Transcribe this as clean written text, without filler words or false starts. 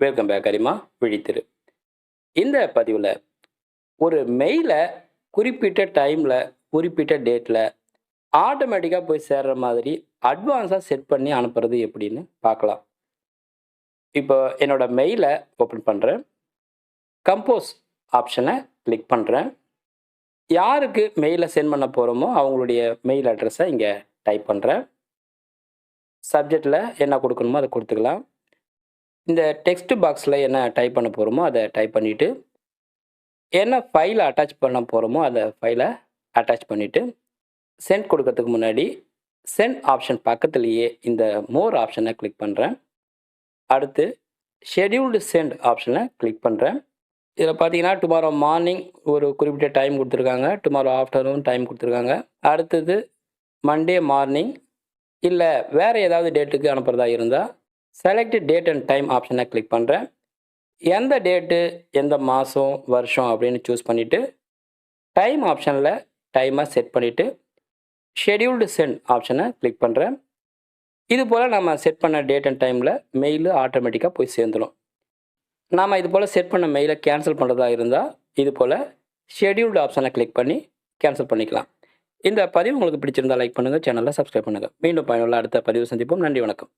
Welcome back அரிமா விழித்திரு. இந்த பதிவில் ஒரு மெயிலை குறிப்பிட்ட டைமில் குறிப்பிட்ட டேட்டில் ஆட்டோமேட்டிக்காக போய் சேர்ற மாதிரி அட்வான்ஸாக செட் பண்ணி அனுப்புறது எப்படின்னு பார்க்கலாம். இப்போ என்னோட மெயிலை ஓப்பன் பண்ணுறேன். கம்போஸ் ஆப்ஷனை கிளிக் பண்ணுறேன். யாருக்கு மெயிலை சென்ட் பண்ண போகிறோமோ அவங்களுடைய மெயில் அட்ரஸை இங்கே டைப் பண்ணுறேன். சப்ஜெக்டில் என்ன கொடுக்கணுமோ அதை கொடுத்துக்கலாம். இந்த டெக்ஸ்ட் பாக்ஸில் என்ன டைப் பண்ண போகிறோமோ அதை டைப் பண்ணிவிட்டு, என்ன ஃபைலை அட்டாச் பண்ண போகிறோமோ அந்த ஃபைலை அட்டாச் பண்ணிவிட்டு, சென்ட் கொடுக்கறதுக்கு முன்னாடி சென்ட் ஆப்ஷன் பக்கத்துலேயே இந்த மோர் ஆப்ஷனை கிளிக் பண்ணுறேன். அடுத்து ஷெட்யூல்டு சென்ட் ஆப்ஷனை கிளிக் பண்ணுறேன். இதில் பார்த்தீங்கன்னா டுமாரோ மார்னிங் ஒரு குறிப்பிட்ட டைம் கொடுத்துருக்காங்க, டுமாரோ ஆஃப்டர்நூன் டைம் கொடுத்துருக்காங்க. அடுத்தது மண்டே மார்னிங், இல்லை வேறு ஏதாவது டேட்டுக்கு அனுப்புகிறதா இருந்தால் செலக்ட் டேட் அண்ட் டைம் ஆப்ஷனை கிளிக் பண்ணுறேன். எந்த டேட்டு, எந்த மாதம், வருஷம் அப்படின்னு சூஸ் பண்ணிவிட்டு டைம் ஆப்ஷனில் டைமை செட் பண்ணிவிட்டு ஷெட்யூல்டு சென்ட் ஆப்ஷனை கிளிக் பண்ணுறேன். இது போல் நம்ம செட் பண்ண டேட் அண்ட் டைமில் மெயில் ஆட்டோமேட்டிக்காக போய் சேர்ந்துடும். நாம் இது போல் செட் பண்ண மெயிலை கேன்சல் பண்ணுறதா இருந்தால் இது போல் ஷெட்யூல்டு ஆப்ஷனை கிளிக் பண்ணி கேன்சல் பண்ணிக்கலாம். இந்த பதிவு உங்களுக்கு பிடிச்சிருந்தால் லைக் பண்ணுங்கள், சேனலை சப்ஸ்கிரைப் பண்ணுங்கள். மீண்டும் பயனுள்ள அடுத்த பதிவு சந்திப்போம். நன்றி, வணக்கம்.